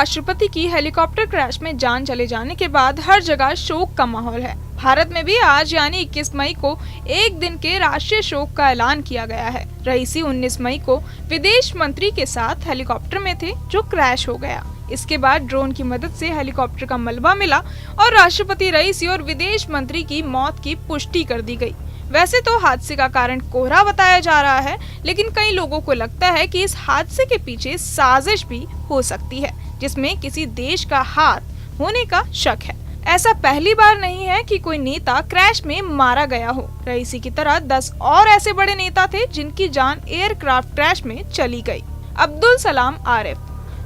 राष्ट्रपति की helicopter crash में जान चले जाने के बाद हर जगह शोक का माहौल है। भारत में भी आज यानी 21 मई को एक दिन के राष्ट्रीय शोक का ऐलान किया गया है। रईसी 19 मई को विदेश मंत्री के साथ हेलीकॉप्टर में थे जो क्रैश हो गया। इसके बाद ड्रोन की मदद से हेलीकॉप्टर का मलबा मिला और राष्ट्रपति रईसी और विदेश मंत्री की मौत की पुष्टि कर दी गई। वैसे तो हादसे का कारण कोहरा बताया जा रहा है, लेकिन कई लोगों को लगता है कि इस हादसे के पीछे साजिश भी हो सकती है, जिसमें किसी देश का हाथ होने का शक है। ऐसा पहली बार नहीं है कि कोई नेता क्रैश में मारा गया हो। रईसी की तरह 10 और ऐसे बड़े नेता थे जिनकी जान एयरक्राफ्ट क्रैश में चली गई। अब्दुल सलाम आरिफ,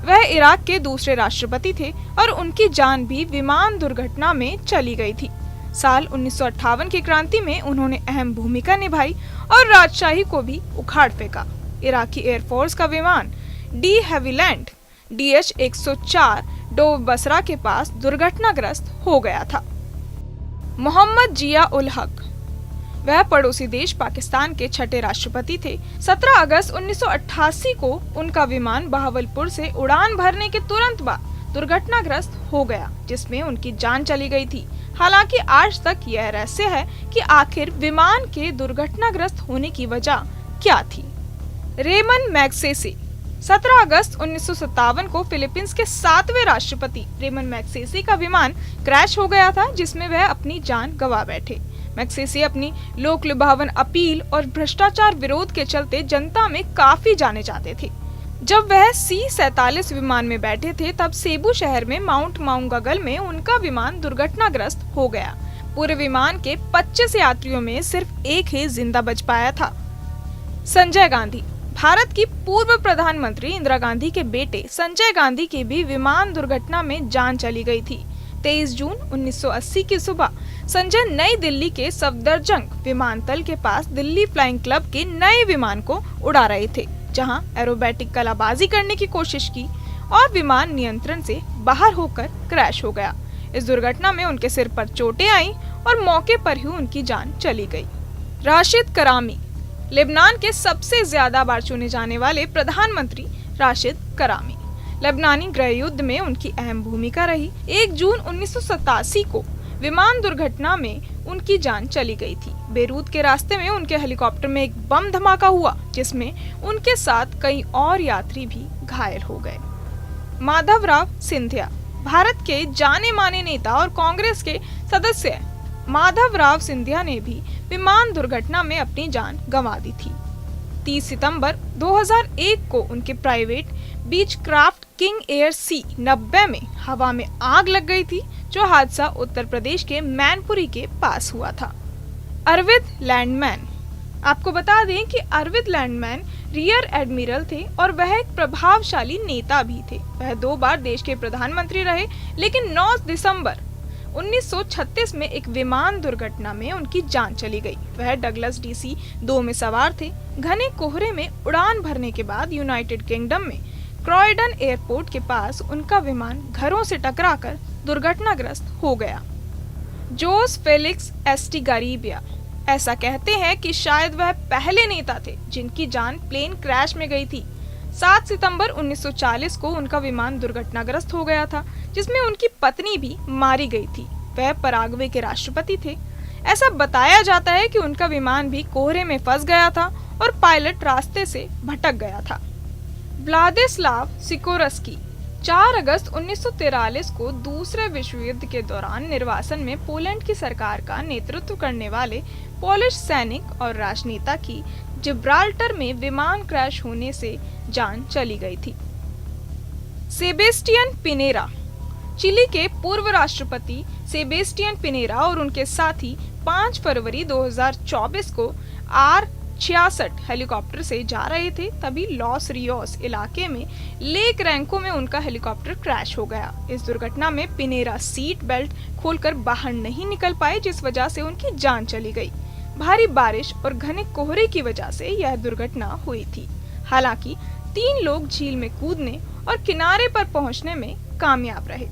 वह इराक के दूसरे राष्ट्रपति थे और उनकी जान भी विमान दुर्घटना में चली गई थी। साल 1958 की क्रांति में उन्होंने अहम भूमिका निभाई और राजशाही को भी उखाड़ फेंका। इराकी एयरफोर्स का विमान de Havilland DH-104 dove Basra के पास दुर्घटनाग्रस्त हो गया था। मोहम्मद जिया उल हक, वह पड़ोसी देश पाकिस्तान के छठे राष्ट्रपति थे। 17 अगस्त 1988 को उनका विमान बहावलपुर से उड़ान भरने के तुरंत बाद दुर्घटनाग्रस्त हो गया, जिसमें उनकी जान चली गई थी। हालांकि आज तक यह रहस्य है कि आखिर विमान के दुर्घटनाग्रस्त होने की वजह क्या थी। रेमन मैग्सेसे, 17 अगस्त 1957 को फिलीपींस के 7वें राष्ट्रपति रेमन मैग्सेसे का विमान क्रैश हो गया था, जिसमें वह अपनी जान गंवा बैठे। मैग्सेसे अपनी लोक लुभावन अपील और भ्रष्टाचार विरोध के चलते जनता में काफी जाने जाते थे। जब वह C-47 विमान में बैठे थे, तब सेबू शहर में माउंट माउंगागल में उनका विमान दुर्घटनाग्रस्त हो गया। पूरे विमान के 25 यात्रियों में सिर्फ एक ही जिंदा बच पाया था। संजय गांधी, भारत की पूर्व प्रधानमंत्री इंदिरा गांधी के बेटे संजय गांधी की भी विमान दुर्घटना में जान चली गई थी। 23 जून 1980 की सुबह संजय नई दिल्ली के सफदरजंग विमानतल के पास दिल्ली फ्लाइंग क्लब के नए विमान को उड़ा रहे थे, जहां एरोबेटिक कलाबाजी करने की कोशिश की और विमान नियंत्रण से बाहर होकर क्रैश हो गया। इस दुर्घटना में उनके सिर पर चोटें आईं और मौके पर ही उनकी जान चली गई। राशिद करामी, लेबनान के सबसे ज्यादा बार चुने जाने वाले प्रधानमंत्री राशिद करामी। लेबनानी गृह युद्ध में उनकी अहम भूमिका रही। 1 जून 1987 को विमान दुर्घटना में उनकी जान चली गई थी। बेरूत के रास्ते में उनके हेलीकॉप्टर में एक बम धमाका हुआ, जिसमें उनके साथ कई और यात्री भी घायल हो गए। माधवराव सिंधिया, भारत के जाने माने नेता और कांग्रेस के सदस्य माधवराव सिंधिया ने भी विमान दुर्घटना में अपनी जान गंवा दी थी। 30 सितंबर 2001 को उनके private Beechcraft king air C-90 में हवा में आग लग गई थी, जो हादसा उत्तर प्रदेश के मैनपुरी के पास हुआ था। अरविंद लैंडमैन, आपको बता दें कि अरविंद लैंडमैन रियर एडमिरल थे और वह एक प्रभावशाली नेता भी थे। वह 2 बार देश के प्रधानमंत्री रहे, लेकिन 9 दिसंबर 1936 में एक विमान दुर्घटना में उनकी जान चली गई। वह डगलस DC-2 में सवार थे। घने कोहरे में उड़ान भरने के बाद यूनाइटेड किंगडम में क्रॉयडन एयरपोर्ट के पास उनका विमान घरों से टकराकर दुर्घटनाग्रस्त हो गया। जोस फेलिक्स एस्टिगारिबिया, ऐसा कहते हैं कि शायद वह पहले नेता थे जिनकी जान प्लेन क्रैश में गई थी। 7 सितंबर 1940 को उनका विमान दुर्घटनाग्रस्त हो गया था, जिसमें उनकी पत्नी भी मारी गई थी। वह पराग्वे के राष्ट्रपति थे। ऐसा बताया जाता है कि उनका विमान भी कोहरे में फंस गया था और पायलट रास्ते से भटक गया था। व्लादिस्लाव सिकोरस्की, 4 अगस्त 1943 को दूसरे विश्व युद्ध के दौरान निर्वासन में पोलैंड की सरकार का नेतृत्व करने वाले पोलिश सैनिक और राजनेता की जिब्राल्टर में विमान क्रैश होने से जान चली गई थी। सेबेस्टियन पिनेरा, चिली के पूर्व राष्ट्रपति सेबेस्टियन पिनेरा और उनके साथी 5 फरवरी 2024 को R-66 हेलीकॉप्टर से जा रहे थे, तभी लॉस रियोस इलाके में लेक रैंको में उनका हेलीकॉप्टर क्रैश हो गया। इस दुर्घटना में पिनेरा सीट बेल्ट खोलकर बाहर नहीं निकल पाए, जिस वजह से उनकी जान चली गई। भारी बारिश और घने कोहरे की वजह से यह दुर्घटना हुई थी। हालांकि 3 लोग झील में कूदने और किनारे पर पहुंचने में कामयाब रहे।